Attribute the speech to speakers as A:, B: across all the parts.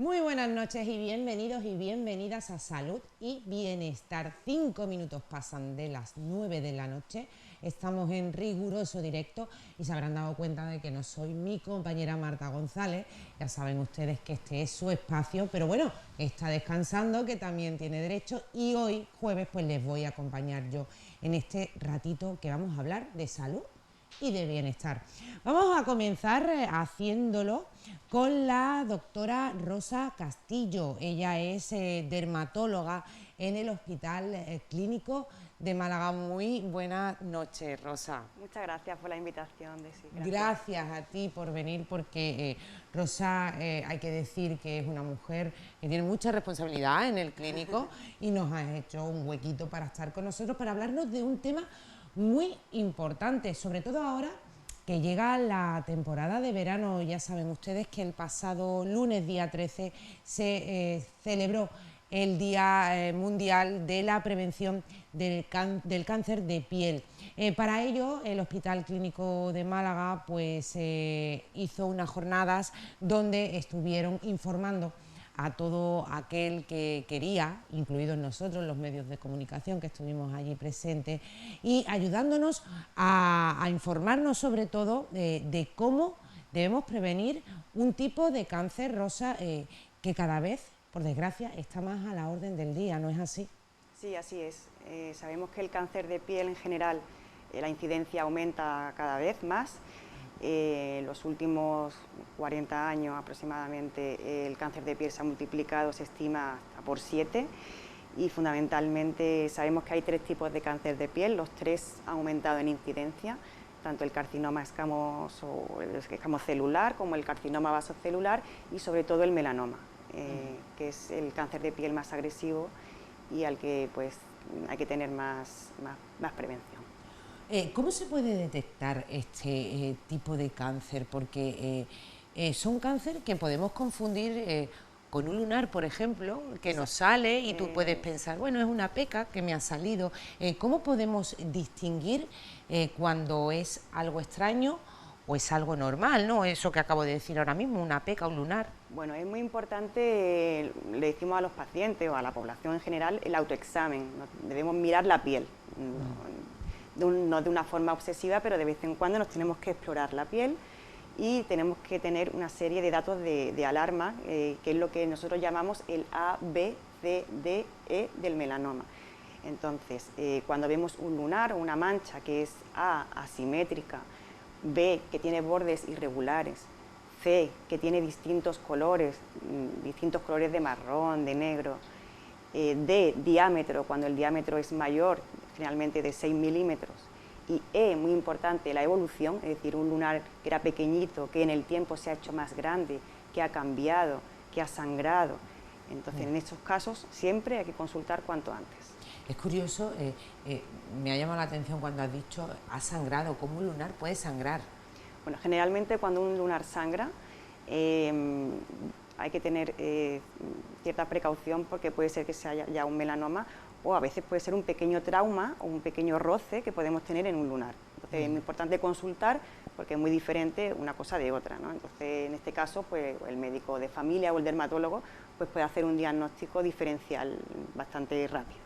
A: Muy buenas noches y bienvenidos y bienvenidas a Salud y Bienestar. 5 minutos pasan de las 9 de la noche. Estamos en riguroso directo y se habrán dado cuenta de que no soy mi compañera Marta González. Ya saben ustedes que este es su espacio, pero bueno, está descansando, que también tiene derecho. Y hoy, jueves, pues les voy a acompañar yo en este ratito que vamos a hablar de salud y de bienestar. Vamos a comenzar haciéndolo con la doctora Rosa Castillo. Ella es dermatóloga en el Hospital Clínico de Málaga. Muy buenas noches, Rosa.
B: Muchas gracias por la invitación, Desi.
A: Gracias a ti por venir, porque Rosa, hay que decir que es una mujer que tiene mucha responsabilidad en el clínico y nos ha hecho un huequito para estar con nosotros, para hablarnos de un tema muy importante, sobre todo ahora que llega la temporada de verano. Ya saben ustedes que el pasado lunes, día 13, se celebró el Día Mundial de la Prevención del Cáncer de Piel. Para ello, el Hospital Clínico de Málaga pues, hizo unas jornadas donde estuvieron informando a todo aquel que quería, incluidos nosotros, los medios de comunicación que estuvimos allí presentes, y ayudándonos a informarnos sobre todo de cómo debemos prevenir un tipo de cáncer, Rosa, que cada vez, por desgracia, está más a la orden del día, ¿no es así?
B: Sí, así es. Sabemos que el cáncer de piel en general, la incidencia aumenta cada vez más. Los últimos 40 años aproximadamente el cáncer de piel se ha multiplicado, se estima, hasta por 7, y fundamentalmente sabemos que hay 3 tipos de cáncer de piel. Los 3 han aumentado en incidencia, tanto el carcinoma escamoso, el escamocelular, como el carcinoma vasocelular y sobre todo el melanoma, que es el cáncer de piel más agresivo y al que pues hay que tener más prevención.
A: ¿Cómo se puede detectar este tipo de cáncer? Porque son cáncer que podemos confundir con un lunar, por ejemplo, que nos sale y tú puedes pensar, bueno, es una peca que me ha salido. ¿Cómo podemos distinguir cuando es algo extraño o es algo normal, ¿no? Eso que acabo de decir ahora mismo, una peca, un lunar.
B: Bueno, es muy importante, le decimos a los pacientes o a la población en general, el autoexamen. Debemos mirar la piel. No de una forma obsesiva, pero de vez en cuando nos tenemos que explorar la piel y tenemos que tener una serie de datos de alarma, que es lo que nosotros llamamos el A, B, C, D, E del melanoma. Entonces, cuando vemos un lunar o una mancha que es A, asimétrica, B, que tiene bordes irregulares, C, que tiene distintos colores de marrón, de negro, D, diámetro, cuando el diámetro es mayor, generalmente de 6 milímetros, y E, muy importante, la evolución, es decir, un lunar que era pequeñito, que en el tiempo se ha hecho más grande, que ha cambiado, que ha sangrado. Entonces, en estos casos siempre hay que consultar cuanto antes.
A: Es curioso, me ha llamado la atención cuando has dicho ha sangrado. ¿Cómo un lunar puede sangrar?
B: Bueno, generalmente cuando un lunar sangra, hay que tener cierta precaución porque puede ser que sea ya un melanoma o a veces puede ser un pequeño trauma o un pequeño roce que podemos tener en un lunar. Entonces es muy importante consultar porque es muy diferente una cosa de otra, ¿no? Entonces en este caso pues el médico de familia o el dermatólogo pues puede hacer un diagnóstico diferencial bastante rápido.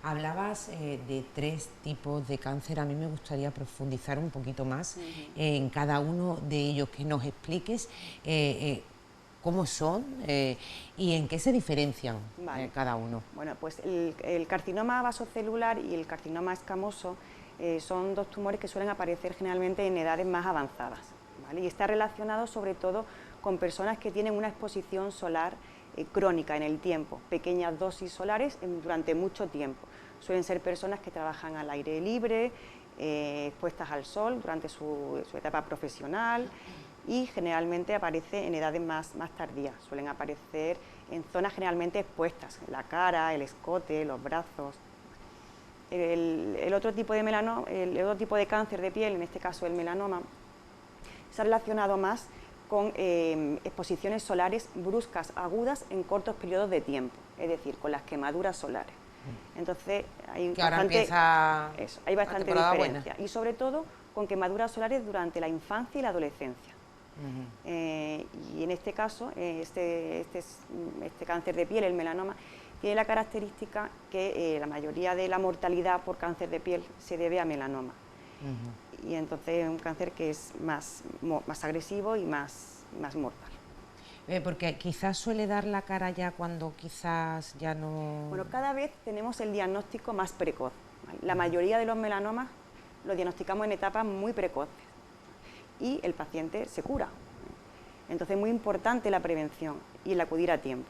A: Hablabas de 3 tipos de cáncer. A mí me gustaría profundizar un poquito más en cada uno de ellos, que nos expliques cómo son y en qué se diferencian cada uno.
B: Bueno, pues el carcinoma vasocelular y el carcinoma escamoso son 2 tumores que suelen aparecer generalmente en edades más avanzadas, ¿vale? Y está relacionado sobre todo con personas que tienen una exposición solar crónica en el tiempo, pequeñas dosis solares durante mucho tiempo. Suelen ser personas que trabajan al aire libre, expuestas al sol durante su etapa profesional y generalmente aparece en edades más tardías. Suelen aparecer en zonas generalmente expuestas, la cara, el escote, los brazos. El otro tipo de el otro tipo de cáncer de piel, en este caso el melanoma, se ha relacionado más con exposiciones solares bruscas, agudas, en cortos periodos de tiempo, es decir, con las quemaduras solares. Entonces hay bastante diferencia, y sobre todo con quemaduras solares durante la infancia y la adolescencia. Y en este caso, este cáncer de piel, el melanoma, tiene la característica que la mayoría de la mortalidad por cáncer de piel se debe a melanoma. Y entonces es un cáncer que es más agresivo y más mortal.
A: Porque quizás suele dar la cara ya cuando quizás ya no...
B: Bueno, cada vez tenemos el diagnóstico más precoz, ¿vale? La mayoría de los melanomas los diagnosticamos en etapas muy precoces y el paciente se cura. Entonces es muy importante la prevención y el acudir a tiempo.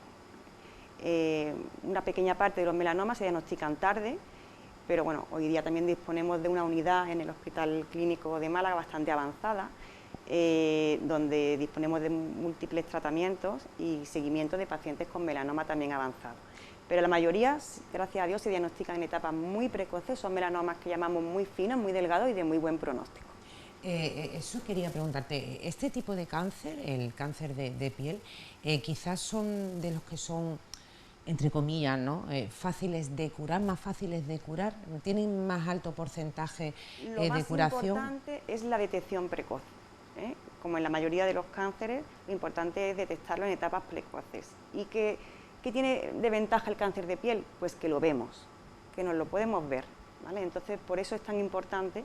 B: Una pequeña parte de los melanomas se diagnostican tarde, pero bueno, hoy día también disponemos de una unidad en el Hospital Clínico de Málaga bastante avanzada, donde disponemos de múltiples tratamientos y seguimiento de pacientes con melanoma también avanzado. Pero la mayoría, gracias a Dios, se diagnostican en etapas muy precoces, son melanomas que llamamos muy finos, muy delgados y de muy buen pronóstico.
A: Eso quería preguntarte, este tipo de cáncer, el cáncer de piel, quizás son de los que son, entre comillas, ¿no? Fáciles de curar, más fáciles de curar, tienen más alto porcentaje de curación.
B: Lo más importante es la detección precoz. Como en la mayoría de los cánceres, lo importante es detectarlo en etapas precoces. ¿Y qué tiene de ventaja el cáncer de piel? Pues que lo vemos, que nos lo podemos ver, ¿vale? Entonces, por eso es tan importante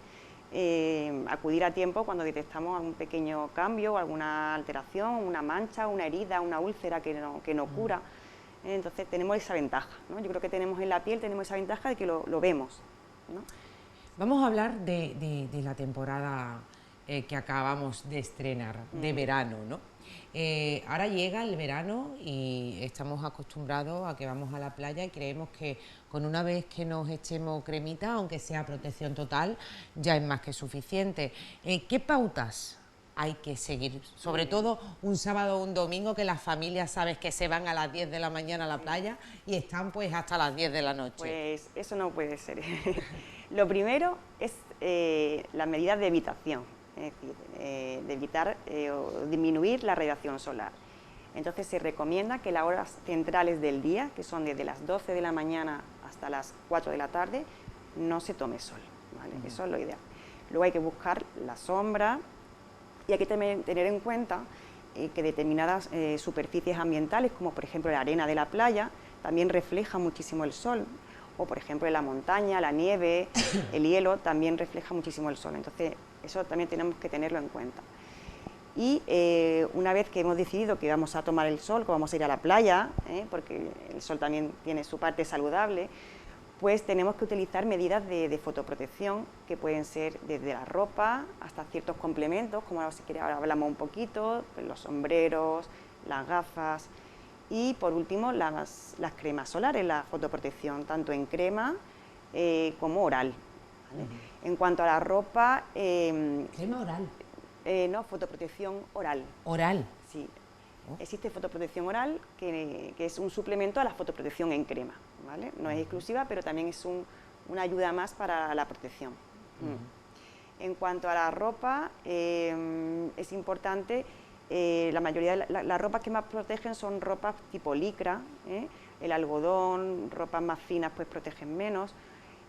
B: acudir a tiempo cuando detectamos algún pequeño cambio, alguna alteración, una mancha, una herida, una úlcera que no cura. Entonces, tenemos esa ventaja, ¿no? Yo creo que tenemos en la piel, tenemos esa ventaja de que lo vemos, ¿no?
A: Vamos a hablar de la temporada que acabamos de estrenar, de verano, ¿no? Ahora llega el verano y estamos acostumbrados a que vamos a la playa y creemos que con una vez que nos echemos cremita, aunque sea protección total, ya es más que suficiente. ¿Qué pautas hay que seguir? Sobre todo un sábado o un domingo que las familias, sabes, que se van a las 10 de la mañana a la playa y están pues hasta las 10 de la noche.
B: Pues eso no puede ser. Lo primero es las medidas de evitación. Es decir, de evitar o disminuir la radiación solar. Entonces se recomienda que las horas centrales del día, que son desde las 12 de la mañana hasta las 4 de la tarde, no se tome sol, ¿vale? Eso es lo ideal. Luego hay que buscar la sombra y hay que tener en cuenta que determinadas superficies ambientales, como por ejemplo la arena de la playa, también refleja muchísimo el sol, o por ejemplo en la montaña, la nieve, el hielo, también refleja muchísimo el sol. Entonces eso también tenemos que tenerlo en cuenta. Y una vez que hemos decidido que vamos a tomar el sol, que vamos a ir a la playa, porque el sol también tiene su parte saludable, pues tenemos que utilizar medidas de fotoprotección, que pueden ser desde la ropa hasta ciertos complementos, como ahora, si quiere, ahora hablamos un poquito, pues los sombreros, las gafas y por último las cremas solares, la fotoprotección, tanto en crema como oral, ¿vale? En cuanto a la ropa...
A: ¿Crema oral?
B: No, fotoprotección oral.
A: ¿Oral?
B: Sí. Existe fotoprotección oral, que es un suplemento a la fotoprotección en crema, ¿vale? No es exclusiva, pero también es una ayuda más para la protección. En cuanto a la ropa, es importante, la mayoría de las ropas que más protegen son ropas tipo licra, el algodón, ropas más finas pues protegen menos.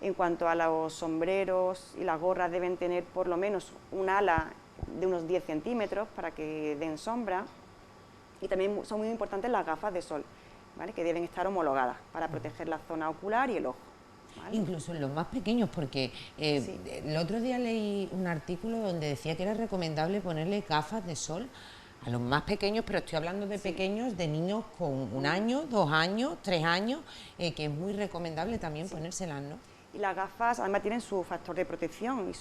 B: En cuanto a los sombreros y las gorras, deben tener por lo menos un ala de unos 10 centímetros para que den sombra. Y también son muy importantes las gafas de sol, ¿vale? Que deben estar homologadas para proteger la zona ocular y el ojo, ¿vale?
A: Incluso en los más pequeños, porque
B: Sí.
A: el otro día leí un artículo donde decía que era recomendable ponerle gafas de sol a los más pequeños, pero estoy hablando de pequeños, de niños con 1 año, 2 años, 3 años, que es muy recomendable también ponérselas, ¿no?
B: Y las gafas además tienen su factor de protección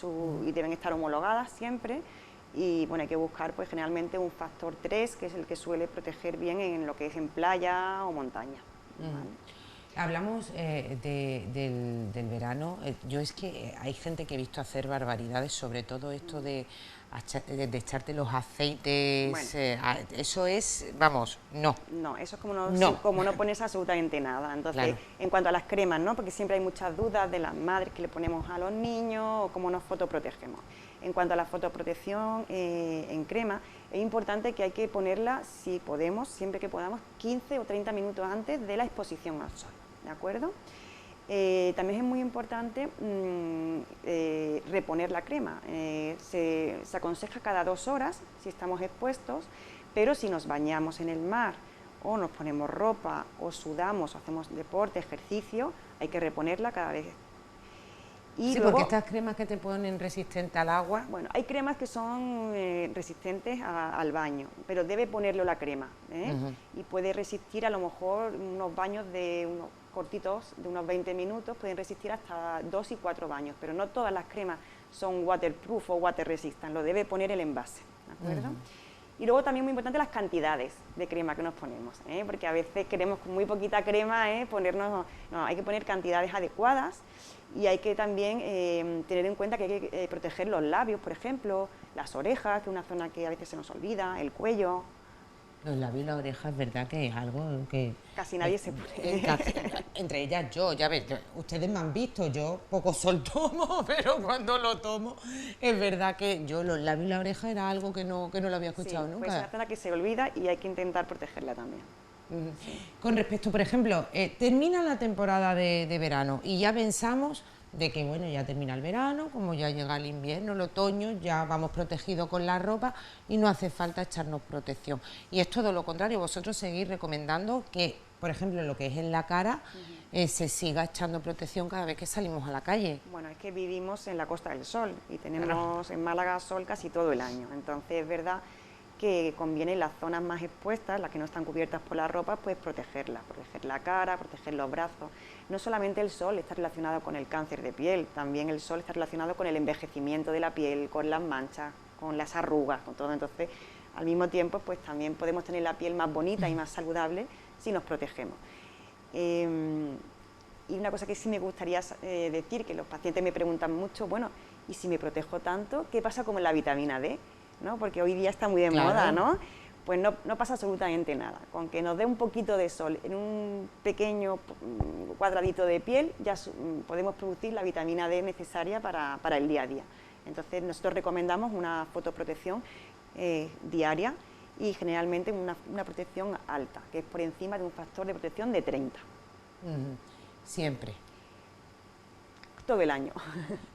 B: y deben estar homologadas siempre. Y bueno, hay que buscar pues generalmente un factor 3, que es el que suele proteger bien en lo que es en playa o montaña, ¿vale?
A: Hablamos del verano. Yo es que hay gente que he visto hacer barbaridades, sobre todo esto de echarte los aceites.
B: Bueno.
A: Eso es, vamos, no.
B: No, eso es como
A: No.
B: como no pones absolutamente nada. Entonces,
A: Claro.
B: En cuanto a las cremas, ¿no? Porque siempre hay muchas dudas de las madres que le ponemos a los niños o cómo nos fotoprotegemos. En cuanto a la fotoprotección en crema, es importante que hay que ponerla, si podemos, siempre que podamos, 15 o 30 minutos antes de la exposición al sol, ¿de acuerdo? También es muy importante reponer la crema. Se aconseja cada 2 horas si estamos expuestos, pero si nos bañamos en el mar o nos ponemos ropa o sudamos o hacemos deporte, ejercicio, hay que reponerla cada vez.
A: Y sí, luego, porque estas cremas que te ponen resistentes al agua...
B: Bueno, hay cremas que son resistentes al baño, pero debe ponerlo la crema, y puede resistir a lo mejor unos baños de unos cortitos, de unos 20 minutos, pueden resistir hasta 2 y 4 baños, pero no todas las cremas son waterproof o water resistant, lo debe poner el envase, ¿de acuerdo? Y luego también muy importante las cantidades de crema que nos ponemos, porque a veces queremos con muy poquita crema ponernos, no, hay que poner cantidades adecuadas y hay que también tener en cuenta que hay que proteger los labios, por ejemplo, las orejas, que es una zona que a veces se nos olvida, el cuello.
A: Los labios y la oreja es verdad que es algo que...
B: Casi nadie se pone.
A: Entre ellas yo, ya ves, ustedes me han visto, yo poco sol tomo, pero cuando lo tomo, es verdad que yo los labios y la oreja era algo que no lo había escuchado nunca.
B: Pues es una zona que se olvida y hay que intentar protegerla también.
A: Con respecto, por ejemplo, termina la temporada de verano y ya pensamos de que bueno, ya termina el verano, como ya llega el invierno, el otoño, ya vamos protegidos con la ropa y no hace falta echarnos protección. Y es todo lo contrario, vosotros seguís recomendando que, por ejemplo, lo que es en la cara, se siga echando protección cada vez que salimos a la calle.
B: Bueno, es que vivimos en la Costa del Sol y tenemos en Málaga sol casi todo el año, entonces es verdad que conviene en las zonas más expuestas, las que no están cubiertas por la ropa, pues protegerlas, proteger la cara, proteger los brazos. No solamente el sol está relacionado con el cáncer de piel, también el sol está relacionado con el envejecimiento de la piel, con las manchas, con las arrugas, con todo. Entonces, al mismo tiempo, pues también podemos tener la piel más bonita y más saludable si nos protegemos. Y una cosa que sí me gustaría decir, que los pacientes me preguntan mucho, bueno, ¿y si me protejo tanto, qué pasa con la vitamina D? ¿No? Porque hoy día está muy de moda, ¿no? Pues no pasa absolutamente nada. Con que nos dé un poquito de sol en un pequeño cuadradito de piel, ya podemos producir la vitamina D necesaria para el día a día. Entonces, nosotros recomendamos una fotoprotección diaria y generalmente una protección alta, que es por encima de un factor de protección de 30.
A: Siempre.
B: Todo el año.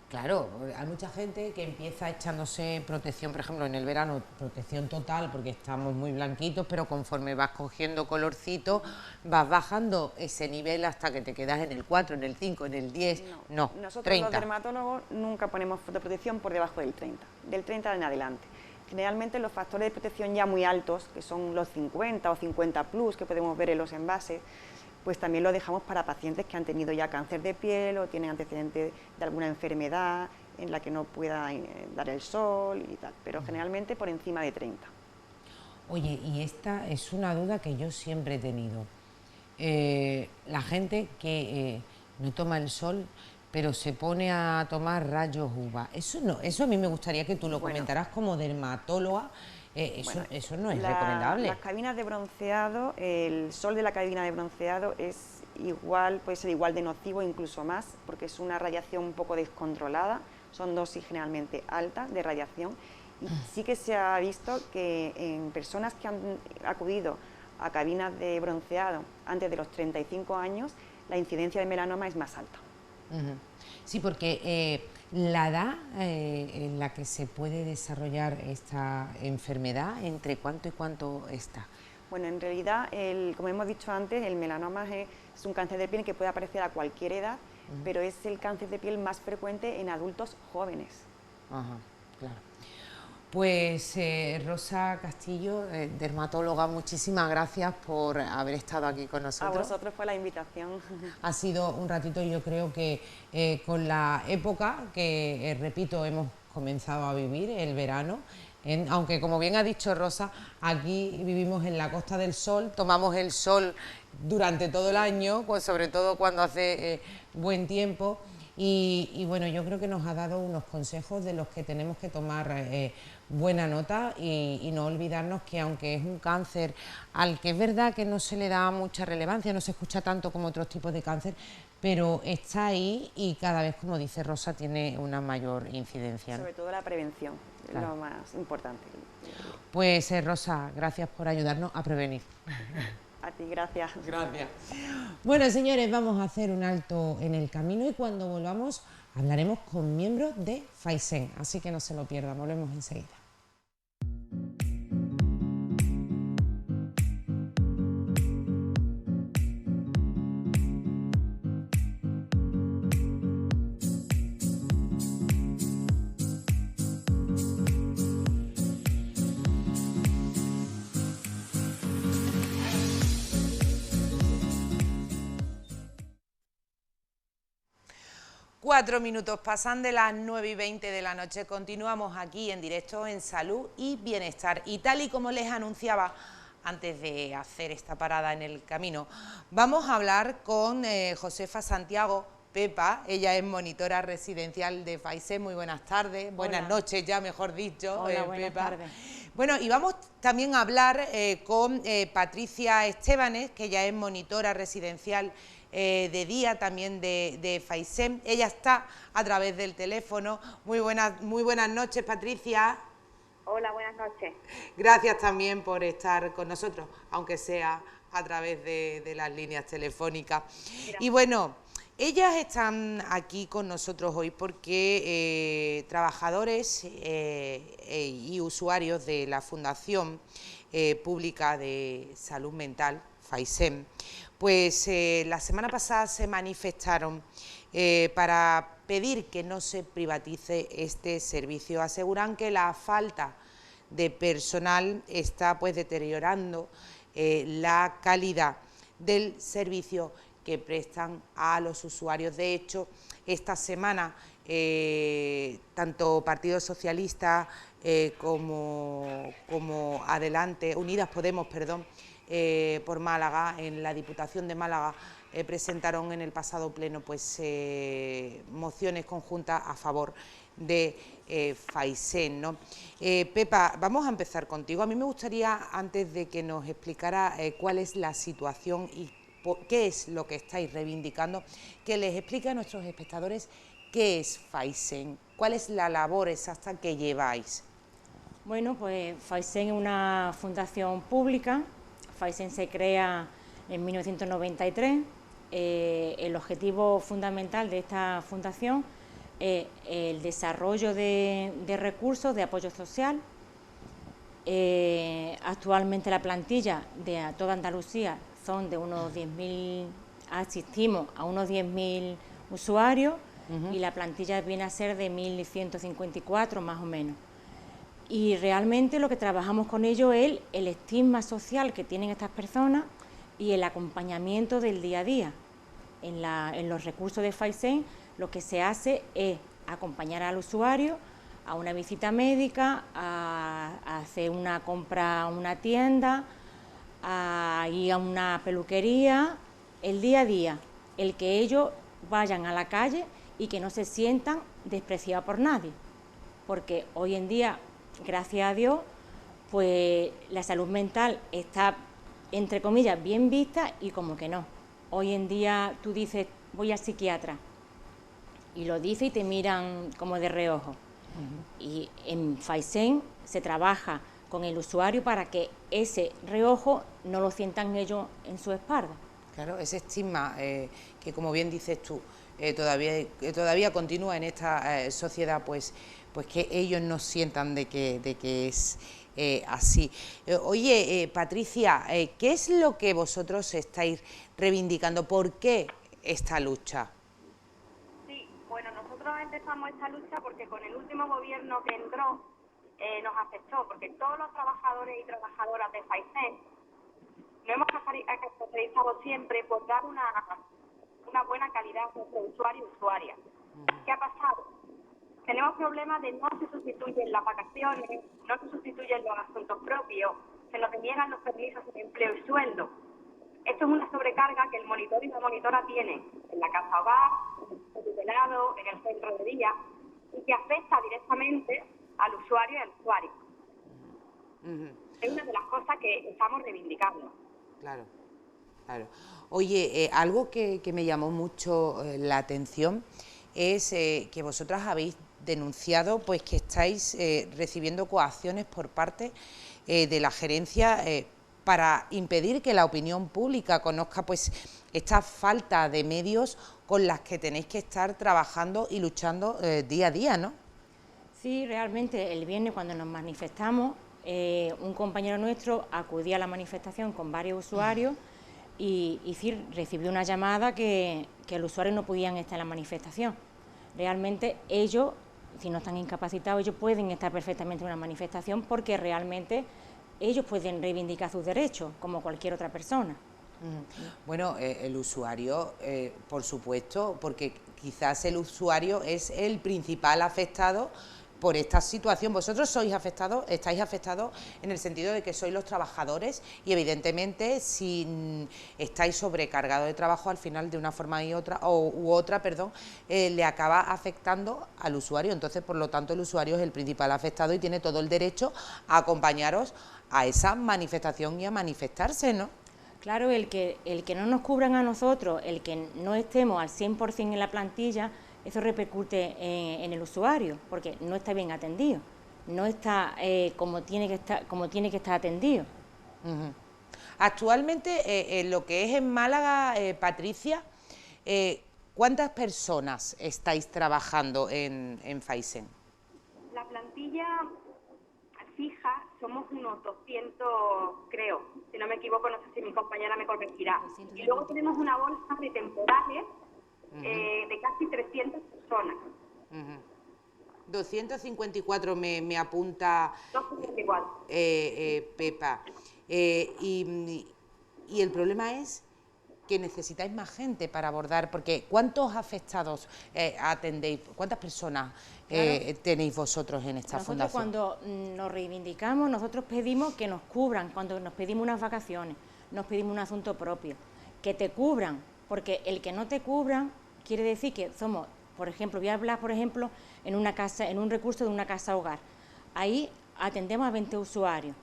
A: Claro, hay mucha gente que empieza echándose protección, por ejemplo, en el verano, protección total, porque estamos muy blanquitos, pero conforme vas cogiendo colorcito, vas bajando ese nivel hasta que te quedas en el 4, en el 5, en el 10, no,
B: nosotros
A: 30.
B: Los dermatólogos nunca ponemos fotoprotección por debajo del 30 en adelante. Generalmente los factores de protección ya muy altos, que son los 50 o 50 plus, que podemos ver en los envases, pues también lo dejamos para pacientes que han tenido ya cáncer de piel o tienen antecedentes de alguna enfermedad en la que no pueda dar el sol y tal, pero generalmente por encima de 30.
A: Oye, y esta es una duda que yo siempre he tenido. La gente que no toma el sol, pero se pone a tomar rayos UVA, eso a mí me gustaría que tú lo comentaras como dermatóloga. Eso no es recomendable.
B: Las cabinas de bronceado, el sol de la cabina de bronceado es igual, puede ser igual de nocivo, incluso más, porque es una radiación un poco descontrolada, son dosis generalmente altas de radiación, y sí que se ha visto que en personas que han acudido a cabinas de bronceado antes de los 35 años, la incidencia de melanoma es más alta.
A: Sí, porque la edad en la que se puede desarrollar esta enfermedad, ¿entre cuánto y cuánto está?
B: Bueno, en realidad, como hemos dicho antes, el melanoma es un cáncer de piel que puede aparecer a cualquier edad, pero es el cáncer de piel más frecuente en adultos jóvenes.
A: Ajá, claro. Pues Rosa Castillo, dermatóloga, muchísimas gracias por haber estado aquí con nosotros.
B: A vosotros por la invitación.
A: Ha sido un ratito, yo creo que con la época que, repito, hemos comenzado a vivir, el verano, aunque como bien ha dicho Rosa, aquí vivimos en la Costa del Sol, tomamos el sol durante todo el año, pues sobre todo cuando hace buen tiempo. Y bueno, yo creo que nos ha dado unos consejos de los que tenemos que tomar buena nota y no olvidarnos que aunque es un cáncer al que es verdad que no se le da mucha relevancia, no se escucha tanto como otros tipos de cáncer, pero está ahí y cada vez, como dice Rosa, tiene una mayor incidencia, ¿no?
B: Sobre todo la prevención, claro, es lo más importante.
A: Pues Rosa, gracias por ayudarnos a prevenir.
B: A ti, gracias.
A: Gracias. Bueno, señores, vamos a hacer un alto en el camino y cuando volvamos hablaremos con miembros de Faizen, así que no se lo pierdan, volvemos enseguida. Cuatro minutos pasan de las 9:20 de la noche. Continuamos aquí en directo en Salud y Bienestar. Y tal y como les anunciaba antes de hacer esta parada en el camino, vamos a hablar con Josefa Santiago, Pepa. Ella es monitora residencial de Faizen. Muy buenas tardes, buenas noches ya, mejor dicho.
C: Hola, buenas tardes.
A: Bueno, y vamos también a hablar con Patricia Estebanes, que ella es monitora residencial de día también de Faizen. Ella está a través del teléfono. Muy buenas noches, Patricia.
D: Hola, buenas noches.
A: Gracias también por estar con nosotros, aunque sea a través de las líneas telefónicas. Gracias. Y bueno, ellas están aquí con nosotros hoy porque trabajadores y usuarios de la Fundación Pública de Salud Mental, Faizen, pues la semana pasada se manifestaron para pedir que no se privatice este servicio. Aseguran que la falta de personal está pues deteriorando la calidad del servicio que prestan a los usuarios. De hecho, esta semana tanto Partido Socialista como Adelante, Unidas Podemos, perdón, por Málaga, en la Diputación de Málaga, presentaron en el pasado pleno pues mociones conjuntas a favor de Faizen, ¿no? Pepa, vamos a empezar contigo. A mí me gustaría, antes de que nos explicara cuál es la situación y qué es lo que estáis reivindicando, que les explique a nuestros espectadores qué es Faizen, cuál es la labor exacta que lleváis.
C: Bueno, pues Faizen es una fundación pública. Faizen se crea en 1993. El objetivo fundamental de esta fundación es el desarrollo de recursos de apoyo social. Actualmente la plantilla de toda Andalucía son de unos 10.000, asistimos a unos 10.000 usuarios y la plantilla viene a ser de 1.154 más o menos. Y realmente lo que trabajamos con ello es el estigma social que tienen estas personas y el acompañamiento del día a día. En los recursos de Faizen lo que se hace es acompañar al usuario a una visita médica, a hacer una compra a una tienda, a ir a una peluquería, el día a día, el que ellos vayan a la calle y que no se sientan despreciados por nadie, porque hoy en día, gracias a Dios, pues la salud mental está, entre comillas, bien vista y como que no. Hoy en día tú dices, voy al psiquiatra, y lo dices y te miran como de reojo. Y en Faizen se trabaja con el usuario para que ese reojo no lo sientan ellos en su espalda.
A: Claro, ese estigma que, como bien dices tú, todavía continúa en esta sociedad, pues que ellos no sientan de que es así. Oye, Patricia, ¿qué es lo que vosotros estáis reivindicando? ¿Por qué esta lucha?
D: Sí, bueno, nosotros empezamos esta lucha porque con el último gobierno que entró nos afectó, porque todos los trabajadores y trabajadoras de Faizen nos hemos caracterizado siempre por dar una buena calidad a nuestro usuario y usuaria. ¿Qué ha pasado? Tenemos problemas de no se sustituyen las vacaciones, no se sustituyen los asuntos propios, se nos deniegan los permisos de empleo y sueldo. Esto es una sobrecarga que el monitor y la monitora tienen en la casa hogar, en el tutelado, en el centro de día, y que afecta directamente al usuario y al usuario. Es una de las cosas que estamos reivindicando.
A: Claro, claro. Oye, algo que me llamó mucho la atención es que vosotras habéis denunciado pues que estáis recibiendo coacciones por parte de la gerencia para impedir que la opinión pública conozca pues esta falta de medios con las que tenéis que estar trabajando y luchando día a día, ¿no?
C: Sí, realmente el viernes cuando nos manifestamos, un compañero nuestro acudía a la manifestación con varios usuarios y sí, recibió una llamada que los usuarios no podían estar en la manifestación. Realmente ellos, si no están incapacitados, ellos pueden estar perfectamente en una manifestación porque realmente ellos pueden reivindicar sus derechos como cualquier otra persona.
A: Bueno, el usuario, por supuesto, porque quizás el usuario es el principal afectado por esta situación. Vosotros sois afectados, estáis afectados en el sentido de que sois los trabajadores y evidentemente si estáis sobrecargados de trabajo al final de una forma u otra, le acaba afectando al usuario. Entonces, por lo tanto, el usuario es el principal afectado y tiene todo el derecho a acompañaros a esa manifestación y a manifestarse, ¿no?
C: Claro, el que no nos cubran a nosotros, el que no estemos al 100% en la plantilla, eso repercute en el usuario, porque no está bien atendido, no está como tiene que estar atendido.
A: Actualmente, en lo que es en Málaga, Patricia, ¿cuántas personas estáis trabajando en Phaisen?
D: La plantilla fija somos unos 200, creo, si no me equivoco, no sé si mi compañera me corregirá. Y luego tenemos una bolsa de temporales de casi 300 personas.
A: 254 me apunta
D: 254.
A: Pepa. Y el problema es que necesitáis más gente para abordar, porque ¿cuántos afectados atendéis? ¿Cuántas personas tenéis vosotros en esta fundación?
C: Nosotros cuando nos reivindicamos, nosotros pedimos que nos cubran, cuando nos pedimos unas vacaciones, nos pedimos un asunto propio, que te cubran, porque el que no te cubran quiere decir que somos, por ejemplo, voy a hablar, por ejemplo, en una casa, en un recurso de una casa hogar. Ahí atendemos a 20 usuarios.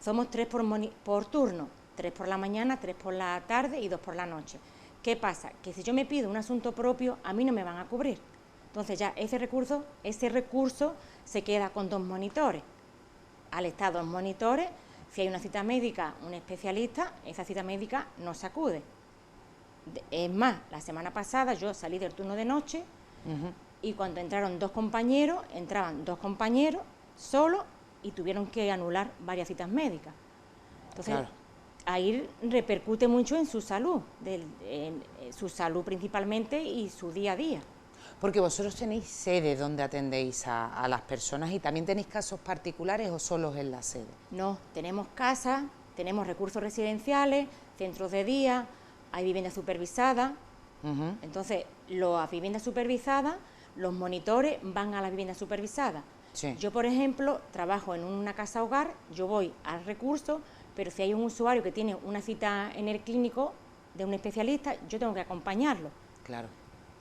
C: Somos 3 por turno, 3 por la mañana, 3 por la tarde y 2 por la noche. ¿Qué pasa? Que si yo me pido un asunto propio, a mí no me van a cubrir. Entonces ya ese recurso se queda con 2 monitores. Al estar 2 monitores, si hay una cita médica, un especialista, esa cita médica no se acude. Es más, la semana pasada yo salí del turno de noche y cuando entraban 2 compañeros solos y tuvieron que anular varias citas médicas. Entonces, claro, ahí repercute mucho en su salud, su salud principalmente y su día a día.
A: Porque vosotros tenéis sede donde atendéis a las personas y también tenéis casos particulares o solos en la sede.
C: No, tenemos casas, tenemos recursos residenciales, centros de día, hay viviendas supervisadas. Entonces, las viviendas supervisadas, los monitores van a las viviendas supervisadas.
A: Sí.
C: Yo, por ejemplo, trabajo en una casa hogar, yo voy al recurso, pero si hay un usuario que tiene una cita en el clínico de un especialista, yo tengo que acompañarlo.
A: Claro.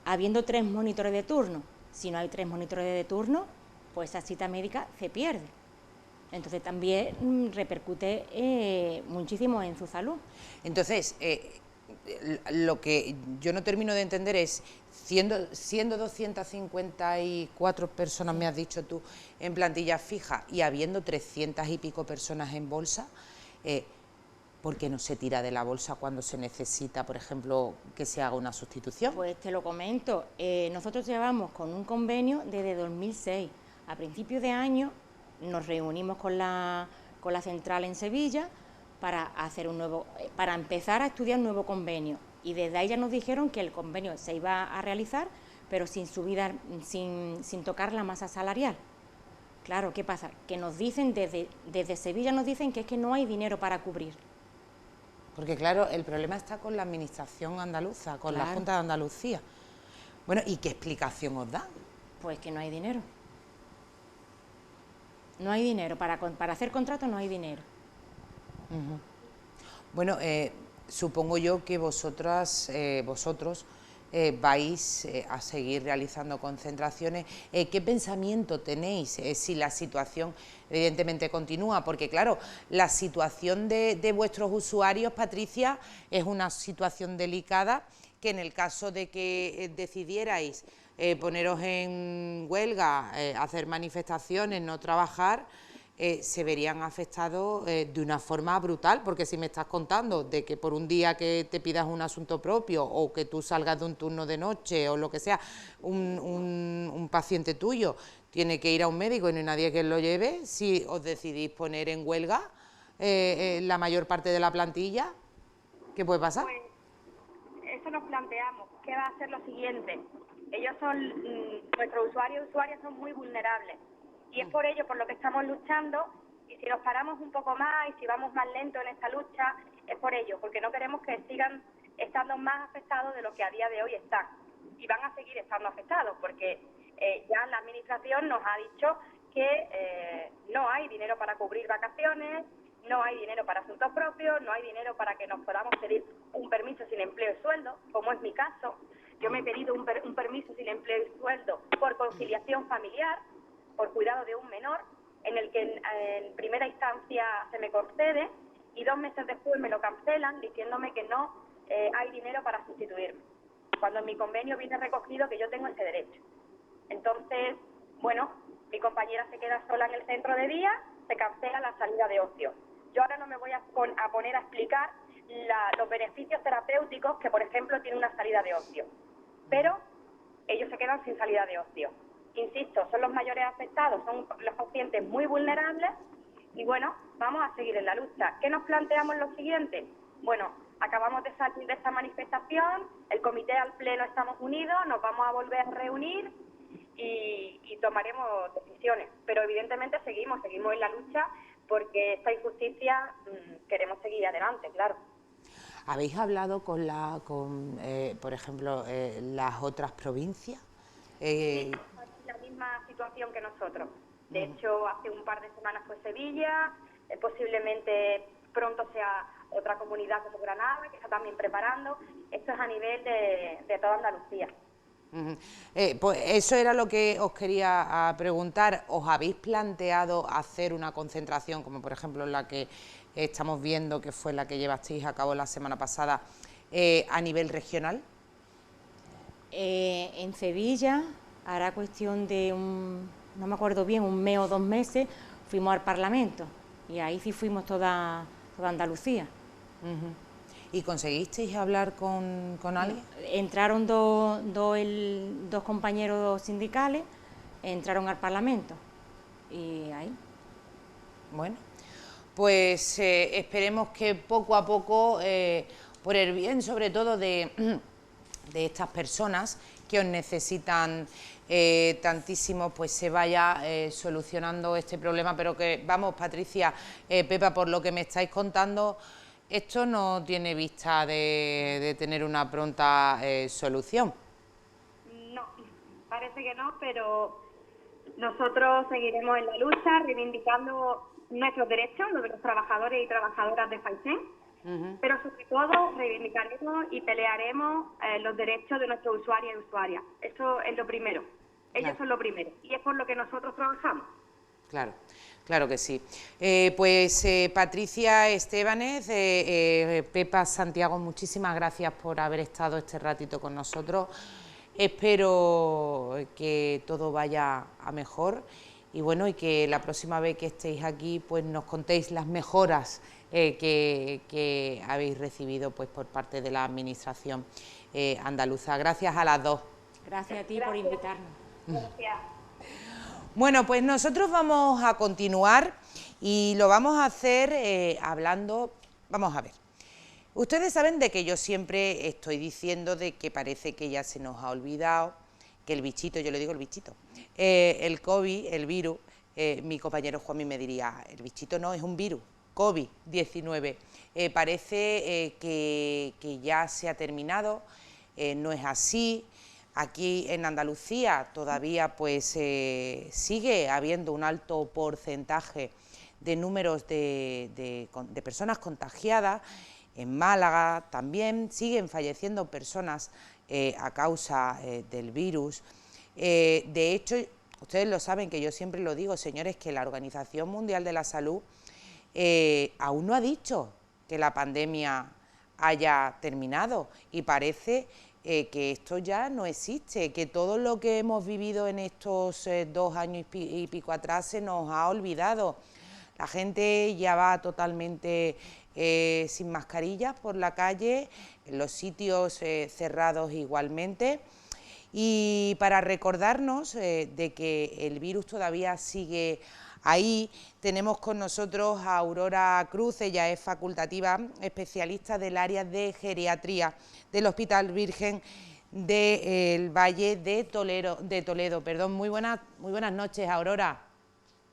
C: Habiendo 3 monitores de turno, si no hay 3 monitores de turno, pues esa cita médica se pierde. Entonces también repercute muchísimo en su salud.
A: Entonces, lo que yo no termino de entender es, siendo 254 personas, me has dicho tú, en plantilla fija y habiendo 300 y pico personas en bolsa, ¿por qué no se tira de la bolsa cuando se necesita, por ejemplo, que se haga una sustitución?
C: Pues te lo comento, nosotros llevamos con un convenio desde 2006. A principios de año nos reunimos con la central en Sevilla para empezar a estudiar un nuevo convenio. Y desde ahí ya nos dijeron que el convenio se iba a realizar, pero sin tocar la masa salarial. Claro, ¿qué pasa? Que nos dicen, desde Sevilla nos dicen que es que no hay dinero para cubrir.
A: Porque claro, el problema está con la administración andaluza, con la Junta de Andalucía. Bueno, ¿y qué explicación os dan?
C: Pues que no hay dinero. No hay dinero, para hacer contratos no hay dinero.
A: Bueno, supongo yo que vosotros vais a seguir realizando concentraciones. ¿Qué pensamiento tenéis si la situación evidentemente continúa? Porque claro, la situación de vuestros usuarios, Patricia, es una situación delicada que en el caso de que decidierais poneros en huelga, hacer manifestaciones, no trabajar, se verían afectados de una forma brutal, porque si me estás contando de que por un día que te pidas un asunto propio o que tú salgas de un turno de noche o lo que sea, un paciente tuyo tiene que ir a un médico y no hay nadie que lo lleve, si os decidís poner en huelga la mayor parte de la plantilla, ¿qué puede pasar?
D: Pues eso nos planteamos. ¿Qué va a ser lo siguiente? Ellos son, nuestros usuarios y usuarias son muy vulnerables. Y es por ello por lo que estamos luchando. Y si nos paramos un poco más y si vamos más lento en esta lucha, es por ello, porque no queremos que sigan estando más afectados de lo que a día de hoy están. Y van a seguir estando afectados, porque ya la Administración nos ha dicho que no hay dinero para cubrir vacaciones, no hay dinero para asuntos propios, no hay dinero para que nos podamos pedir un permiso sin empleo y sueldo, como es mi caso. Yo me he pedido un permiso sin empleo y sueldo por conciliación familiar, por cuidado de un menor, en el que en primera instancia se me concede y 2 meses después me lo cancelan diciéndome que no hay dinero para sustituirme, cuando en mi convenio viene recogido que yo tengo ese derecho. Entonces, bueno, mi compañera se queda sola en el centro de día, se cancela la salida de ocio. Yo ahora no me voy a poner a explicar los beneficios terapéuticos que, por ejemplo, tiene una salida de ocio, pero ellos se quedan sin salida de ocio. Insisto, son los mayores afectados, son los pacientes muy vulnerables y bueno, vamos a seguir en la lucha. ¿Qué nos planteamos lo siguiente? Bueno, acabamos de salir de esta manifestación, el comité al pleno estamos unidos, nos vamos a volver a reunir y tomaremos decisiones, pero evidentemente seguimos en la lucha porque esta injusticia queremos seguir adelante, claro.
A: ¿Habéis hablado con por ejemplo, las otras provincias?
D: Sí, la misma situación que nosotros. De hecho, hace un par de semanas fue Sevilla, posiblemente pronto sea otra comunidad como Granada, que está también preparando. Esto es a nivel de toda Andalucía.
A: Pues eso era lo que os quería preguntar. ¿Os habéis planteado hacer una concentración, como por ejemplo la que estamos viendo, que fue la que llevasteis a cabo la semana pasada, a nivel regional?
C: En Sevilla, hará cuestión de no me acuerdo bien, 1 mes o 2 meses, fuimos al Parlamento y ahí sí fuimos toda Andalucía.
A: ¿Y conseguisteis hablar con alguien?
C: Entraron dos compañeros sindicales, entraron al Parlamento y ahí.
A: Bueno, pues esperemos que poco a poco, por el bien sobre todo de estas personas que os necesitan tantísimo, pues se vaya solucionando este problema, pero que, vamos, Patricia, Pepa, por lo que me estáis contando, esto no tiene vista de tener una pronta solución.
D: No, parece que no, pero nosotros seguiremos en la lucha, reivindicando nuestros derechos, los de los trabajadores y trabajadoras de Faisén, pero sobre todo reivindicaremos y pelearemos los derechos de nuestros usuarios y usuarias. Eso es lo primero. Ellos son lo primero y es por lo que nosotros trabajamos.
A: Claro, claro que sí. Pues Patricia Estébanez, Pepa Santiago, muchísimas gracias por haber estado este ratito con nosotros. Espero que todo vaya a mejor y bueno, y que la próxima vez que estéis aquí pues nos contéis las mejoras que habéis recibido pues por parte de la Administración andaluza. Gracias a las dos.
C: Gracias a ti por invitarnos.
D: Gracias.
A: Bueno, pues nosotros vamos a continuar y lo vamos a hacer hablando, vamos a ver. Ustedes saben de que yo siempre estoy diciendo de que parece que ya se nos ha olvidado que el bichito, yo le digo el bichito, el COVID, el virus, mi compañero Juanmi me diría, el bichito no, es un virus, COVID-19. Parece que ya se ha terminado, no es así. Aquí en Andalucía todavía pues sigue habiendo un alto porcentaje de números de personas contagiadas. En Málaga también siguen falleciendo personas a causa del virus. De hecho, ustedes lo saben, que yo siempre lo digo, señores, que la Organización Mundial de la Salud aún no ha dicho que la pandemia haya terminado y parece que esto ya no existe, que todo lo que hemos vivido en estos 2 años y pico atrás se nos ha olvidado. La gente ya va totalmente sin mascarillas por la calle, en los sitios cerrados igualmente. Y para recordarnos de que el virus todavía sigue ahí, tenemos con nosotros a Aurora Cruz. Ella es facultativa especialista del área de geriatría del Hospital Virgen del Valle de Toledo. Perdón. Muy buenas noches, Aurora.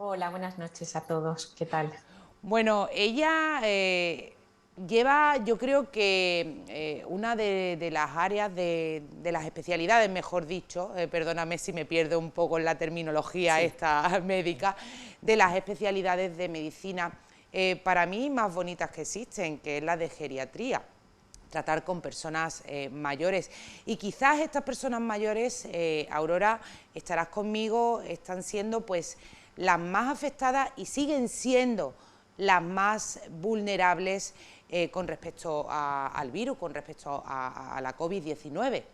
E: Hola, buenas noches a todos. ¿Qué tal?
A: Bueno, ella lleva, yo creo que una de las áreas de las especialidades, mejor dicho, perdóname si me pierdo un poco en la terminología esta médica, de las especialidades de medicina para mí más bonitas que existen, que es la de geriatría, tratar con personas mayores. Y quizás estas personas mayores, Aurora, estarás conmigo, están siendo pues las más afectadas y siguen siendo las más vulnerables con respecto al virus, con respecto a la COVID-19.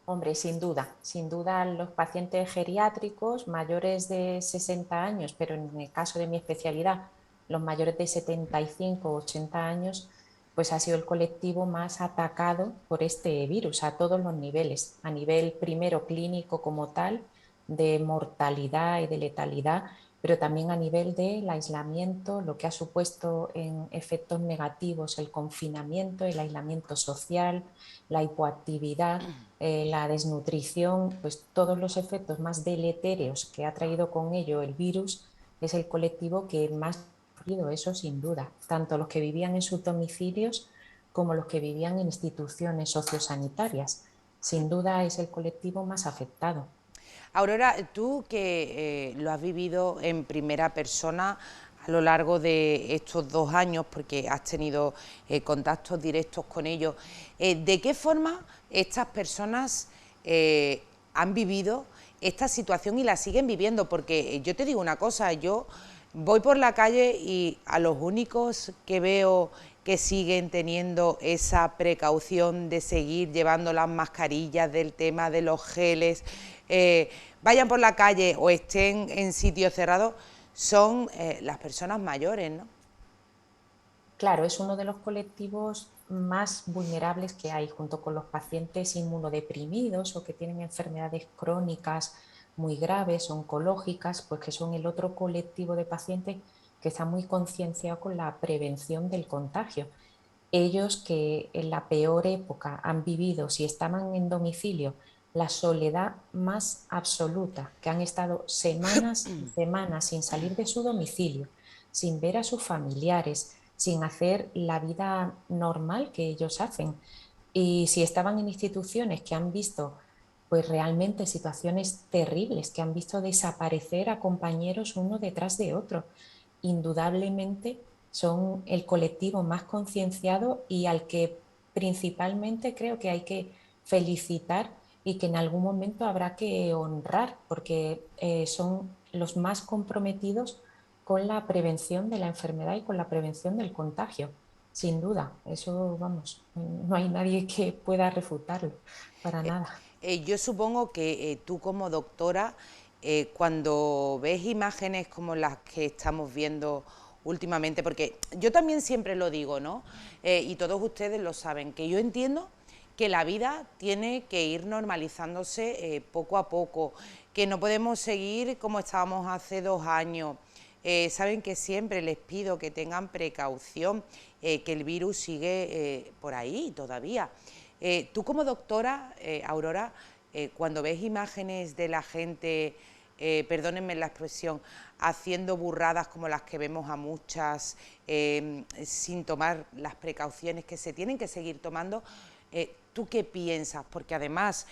E: Hombre, sin duda los pacientes geriátricos mayores de 60 años, pero en el caso de mi especialidad, los mayores de 75 o 80 años, pues ha sido el colectivo más atacado por este virus a todos los niveles, a nivel primero clínico como tal, de mortalidad y de letalidad, pero también a nivel del aislamiento, lo que ha supuesto en efectos negativos el confinamiento, el aislamiento social, la hipoactividad, la desnutrición, pues todos los efectos más deletéreos que ha traído con ello el virus, es el colectivo que más ha sufrido, eso sin duda, tanto los que vivían en sus domicilios como los que vivían en instituciones sociosanitarias. Sin duda es el colectivo más afectado.
A: Aurora, tú que lo has vivido en primera persona a lo largo de estos 2 años, porque has tenido contactos directos con ellos, ¿de qué forma estas personas han vivido esta situación y la siguen viviendo? Porque yo te digo una cosa, yo voy por la calle y a los únicos que veo que siguen teniendo esa precaución de seguir llevando las mascarillas, del tema de los geles, vayan por la calle o estén en sitios cerrados, son las personas mayores, ¿no?
E: Claro, es uno de los colectivos más vulnerables que hay, junto con los pacientes inmunodeprimidos o que tienen enfermedades crónicas muy graves, oncológicas, pues que son el otro colectivo de pacientes que está muy concienciado con la prevención del contagio. Ellos que en la peor época han vivido, si estaban en domicilio, la soledad más absoluta, que han estado semanas y semanas sin salir de su domicilio, sin ver a sus familiares, sin hacer la vida normal que ellos hacen. Y si estaban en instituciones que han visto pues realmente situaciones terribles, que han visto desaparecer a compañeros uno detrás de otro, indudablemente son el colectivo más concienciado y al que principalmente creo que hay que felicitar y que en algún momento habrá que honrar, porque son los más comprometidos con la prevención de la enfermedad y con la prevención del contagio. Sin duda, eso vamos, no hay nadie que pueda refutarlo, para nada.
A: Yo supongo que tú como doctora, cuando ves imágenes como las que estamos viendo últimamente, porque yo también siempre lo digo, ¿no? Y todos ustedes lo saben, que yo entiendo que la vida tiene que ir normalizándose poco a poco, que no podemos seguir como estábamos hace 2 años. Saben que siempre les pido que tengan precaución, que el virus sigue por ahí todavía. Tú como doctora, Aurora, cuando ves imágenes de la gente, perdónenme la expresión, haciendo burradas como las que vemos a muchas, sin tomar las precauciones que se tienen que seguir tomando, ¿tú qué piensas? Porque además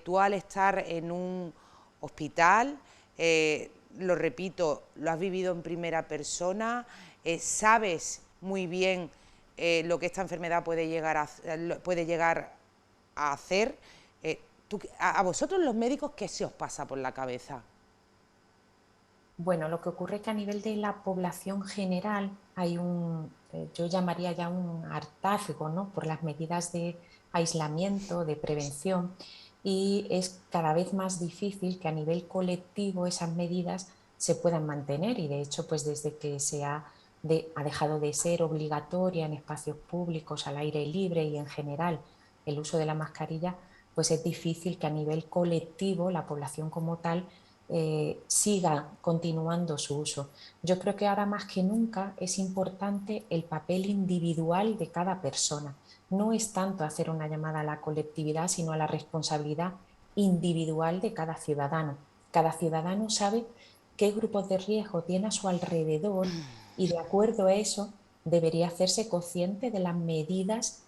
A: tú al estar en un hospital, lo repito, lo has vivido en primera persona, sabes muy bien lo que esta enfermedad puede llegar a hacer. A vosotros los médicos, ¿qué se os pasa por la cabeza?
E: Bueno, lo que ocurre es que a nivel de la población general hay yo llamaría ya un hartazgo, ¿no?, por las medidas de aislamiento, de prevención, y es cada vez más difícil que a nivel colectivo esas medidas se puedan mantener, y de hecho pues desde que ha dejado de ser obligatoria en espacios públicos, al aire libre y en general el uso de la mascarilla, pues es difícil que a nivel colectivo la población como tal siga continuando su uso. Yo creo que ahora más que nunca es importante el papel individual de cada persona. No es tanto hacer una llamada a la colectividad, sino a la responsabilidad individual de cada ciudadano. Cada ciudadano sabe qué grupos de riesgo tiene a su alrededor y de acuerdo a eso debería hacerse consciente de las medidas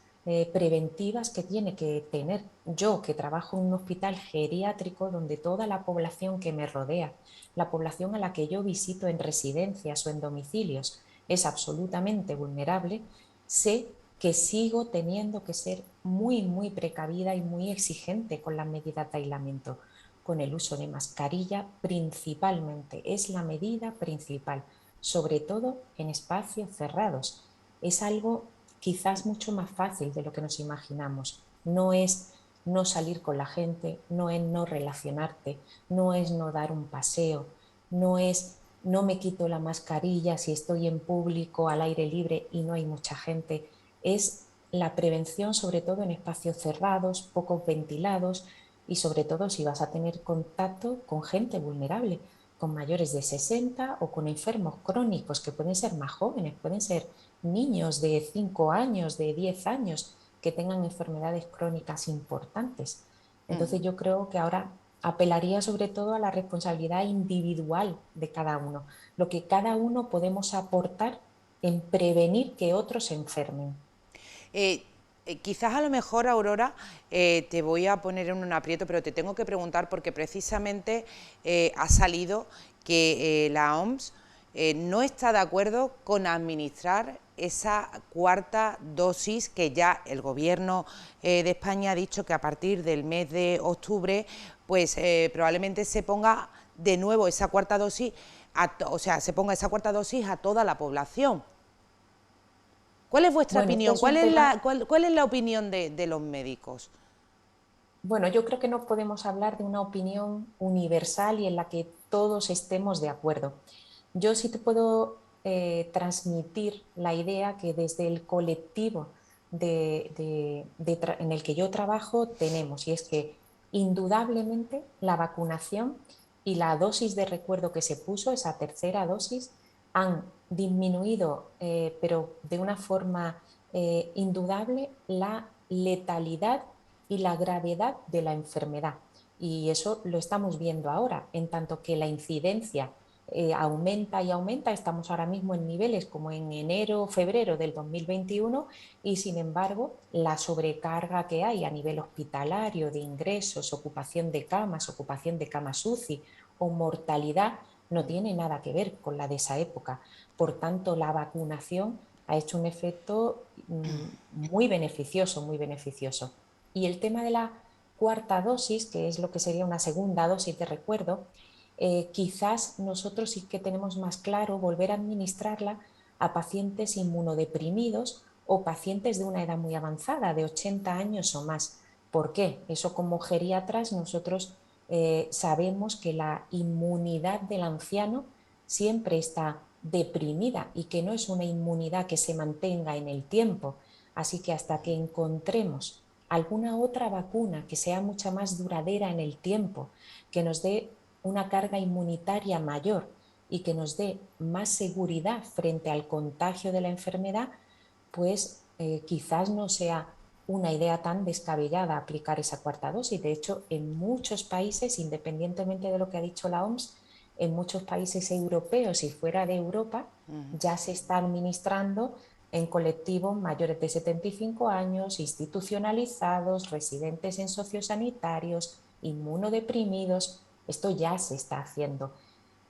E: preventivas que tiene que tener. Yo, que trabajo en un hospital geriátrico donde toda la población que me rodea, la población a la que yo visito en residencias o en domicilios, es absolutamente vulnerable, sé que sigo teniendo que ser muy, muy precavida y muy exigente con las medidas de aislamiento, con el uso de mascarilla principalmente. Es la medida principal, sobre todo en espacios cerrados. Es algo quizás mucho más fácil de lo que nos imaginamos. No es no salir con la gente, no es no relacionarte, no es no dar un paseo, no es no me quito la mascarilla si estoy en público, al aire libre y no hay mucha gente. Es la prevención, sobre todo en espacios cerrados, poco ventilados y sobre todo si vas a tener contacto con gente vulnerable, con mayores de 60 o con enfermos crónicos que pueden ser más jóvenes, pueden ser niños de 5 años, de 10 años, que tengan enfermedades crónicas importantes. Entonces yo creo que ahora apelaría sobre todo a la responsabilidad individual de cada uno, lo que cada uno podemos aportar en prevenir que otros se enfermen.
A: Quizás a lo mejor, Aurora, te voy a poner en un aprieto, pero te tengo que preguntar porque precisamente ha salido que la OMS no está de acuerdo con administrar esa cuarta dosis que ya el gobierno de España ha dicho que a partir del mes de octubre pues probablemente se ponga de nuevo esa cuarta dosis, se ponga esa cuarta dosis a toda la población. ¿Cuál es vuestra opinión?
E: Es tema...
A: ¿Cuál es la opinión de los médicos?
E: Bueno, yo creo que no podemos hablar de una opinión universal y en la que todos estemos de acuerdo. Yo sí te puedo transmitir la idea que desde el colectivo en el que yo trabajo tenemos, y es que indudablemente la vacunación y la dosis de recuerdo que se puso, esa tercera dosis, han disminuido, pero de una forma indudable, la letalidad y la gravedad de la enfermedad. Y eso lo estamos viendo ahora, en tanto que la incidencia aumenta y aumenta. Estamos ahora mismo en niveles como en enero, febrero del 2021 y sin embargo la sobrecarga que hay a nivel hospitalario de ingresos, ocupación de camas UCI o mortalidad no tiene nada que ver con la de esa época. Por tanto, la vacunación ha hecho un efecto muy beneficioso, muy beneficioso. Y el tema de la cuarta dosis, que es lo que sería una segunda dosis de recuerdo, quizás nosotros sí que tenemos más claro volver a administrarla a pacientes inmunodeprimidos o pacientes de una edad muy avanzada, de 80 años o más. ¿Por qué? Eso como geriatras nosotros sabemos que la inmunidad del anciano siempre está deprimida y que no es una inmunidad que se mantenga en el tiempo. Así que hasta que encontremos alguna otra vacuna que sea mucha más duradera en el tiempo, que nos dé una carga inmunitaria mayor y que nos dé más seguridad frente al contagio de la enfermedad, pues quizás no sea una idea tan descabellada aplicar esa cuarta dosis. De hecho, en muchos países, independientemente de lo que ha dicho la OMS, en muchos países europeos y fuera de Europa, ya se está administrando en colectivos mayores de 75 años, institucionalizados, residentes en sociosanitarios, inmunodeprimidos. Esto ya se está haciendo.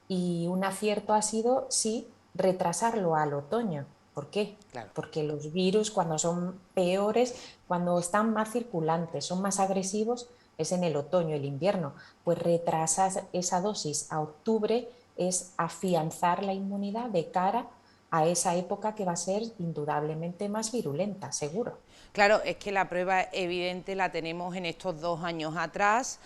E: Y un acierto ha sido, sí, retrasarlo al otoño. ¿Por qué?
A: Claro.
E: Porque los virus, cuando son peores, cuando están más circulantes, son más agresivos, es en el otoño, el invierno. Pues retrasar esa dosis a octubre es afianzar la inmunidad de cara a esa época que va a ser indudablemente más virulenta, seguro.
A: Claro, es que la prueba evidente la tenemos en estos 2 años atrás,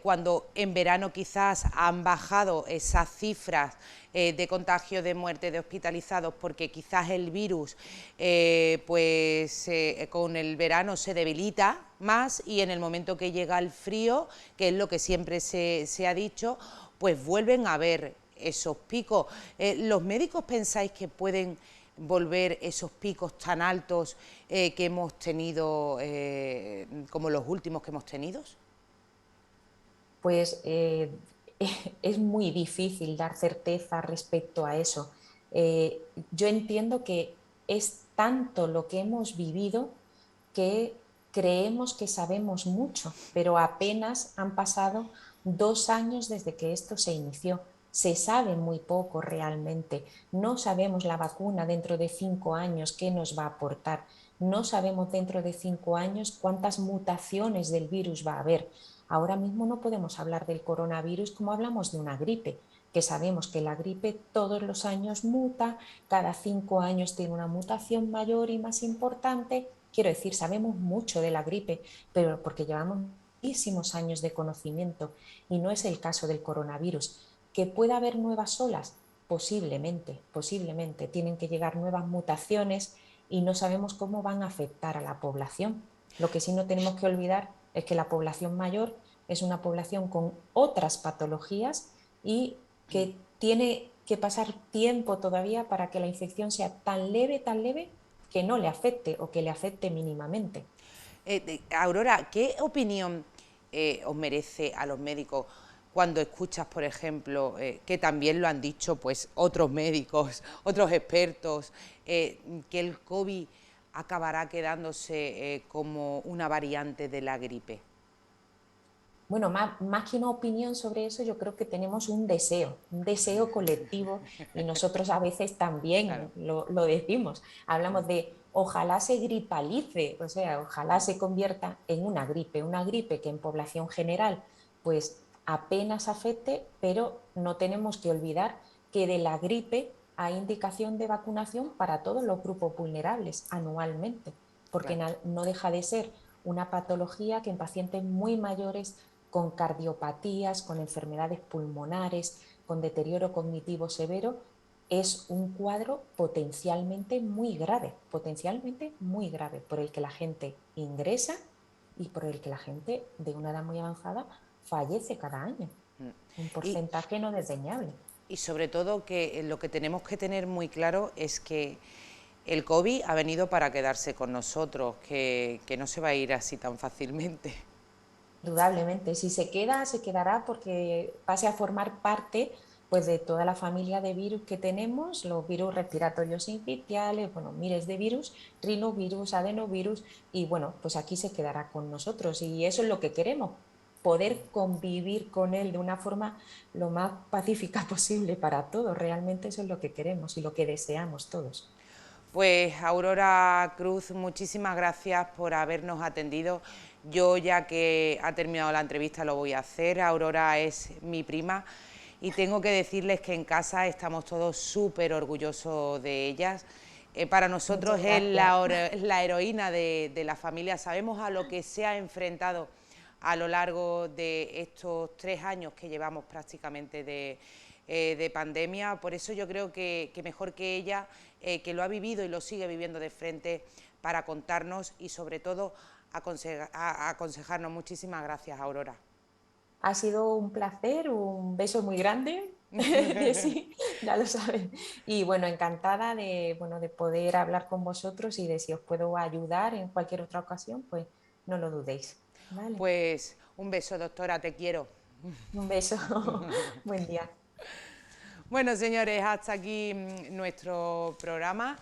A: cuando en verano quizás han bajado esas cifras de contagio, de muerte, de hospitalizados, porque quizás el virus con el verano se debilita más, y en el momento que llega el frío, que es lo que siempre se ha dicho, pues vuelven a haber esos picos. ¿Los médicos pensáis que pueden volver esos picos tan altos que hemos tenido, como los últimos que hemos tenido?
E: Pues es muy difícil dar certeza respecto a eso. Yo entiendo que es tanto lo que hemos vivido que creemos que sabemos mucho, pero apenas han pasado 2 años desde que esto se inició. Se sabe muy poco realmente. No sabemos la vacuna dentro de 5 años qué nos va a aportar. No sabemos dentro de 5 años cuántas mutaciones del virus va a haber. Ahora mismo no podemos hablar del coronavirus como hablamos de una gripe, que sabemos que la gripe todos los años muta, cada 5 años tiene una mutación mayor y más importante. Quiero decir, sabemos mucho de la gripe, pero porque llevamos muchísimos años de conocimiento, y no es el caso del coronavirus. ¿Que pueda haber nuevas olas? Posiblemente, posiblemente. Tienen que llegar nuevas mutaciones y no sabemos cómo van a afectar a la población. Lo que sí no tenemos que olvidar es que la población mayor es una población con otras patologías y que tiene que pasar tiempo todavía para que la infección sea tan leve, que no le afecte o que le afecte mínimamente.
A: Aurora, ¿qué opinión os merece a los médicos cuando escuchas, por ejemplo, que también lo han dicho pues otros médicos, otros expertos, que el COVID acabará quedándose como una variante de la gripe?
E: Bueno, más que una opinión sobre eso, yo creo que tenemos un deseo colectivo, y nosotros a veces también
A: Claro.
E: lo decimos. Hablamos de ojalá se gripalice, o sea, ojalá se convierta en una gripe que en población general pues apenas afecte, pero no tenemos que olvidar que de la gripe hay indicación de vacunación para todos los grupos vulnerables anualmente, porque
A: Claro.
E: no deja de ser una patología que en pacientes muy mayores, con cardiopatías, con enfermedades pulmonares, con deterioro cognitivo severo, es un cuadro potencialmente muy grave, por el que la gente ingresa y por el que la gente de una edad muy avanzada fallece cada año. Un
A: Y,
E: porcentaje no desdeñable.
A: y sobre todo que lo que tenemos que tener muy claro es que el COVID ha venido para quedarse con nosotros, que no se va a ir así tan fácilmente.
E: Indudablemente, si se queda, se quedará porque pase a formar parte pues de toda la familia de virus que tenemos, los virus respiratorios sincitiales, bueno, miles de virus, rinovirus, adenovirus, y bueno, pues aquí se quedará con nosotros, y eso es lo que queremos, poder convivir con él de una forma lo más pacífica posible para todos. Realmente eso es lo que queremos y lo que deseamos todos.
A: Pues Aurora Cruz, muchísimas gracias por habernos atendido. Yo, ya que ha terminado la entrevista, lo voy a hacer. Aurora es mi prima y tengo que decirles que en casa estamos todos súper orgullosos de ellas. Para nosotros es la heroína de la familia. Sabemos a lo que se ha enfrentado a lo largo de estos 3 años que llevamos prácticamente de pandemia. Por eso yo creo que mejor que ella, que lo ha vivido y lo sigue viviendo de frente, para contarnos y sobre todo aconsejarnos. Muchísimas gracias, Aurora.
E: Ha sido un placer, un beso muy grande, sí, ya lo saben. Y bueno, encantada de poder hablar con vosotros, y de si os puedo ayudar en cualquier otra ocasión, pues no lo dudéis. ¿Vale?
A: Pues un beso, doctora, te quiero.
E: Un beso, buen día.
A: Bueno, señores, hasta aquí nuestro programa.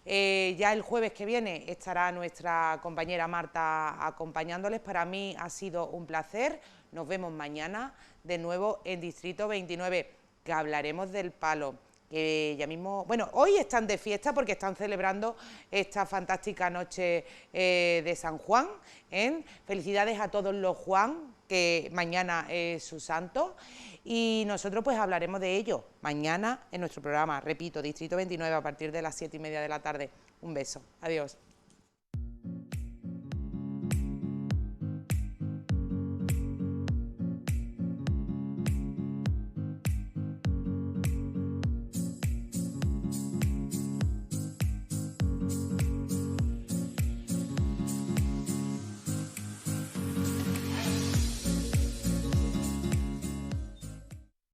A: Ya el jueves que viene estará nuestra compañera Marta acompañándoles. Para mí ha sido un placer. Nos vemos mañana de nuevo en Distrito 29, que hablaremos del palo. Que ya mismo, bueno, hoy están de fiesta porque están celebrando esta fantástica noche de San Juan. Felicidades a todos los Juan, que mañana es su santo. y nosotros pues hablaremos de ello mañana en nuestro programa, repito, Distrito 29 a partir de las 7:30 de la tarde. Un beso, adiós.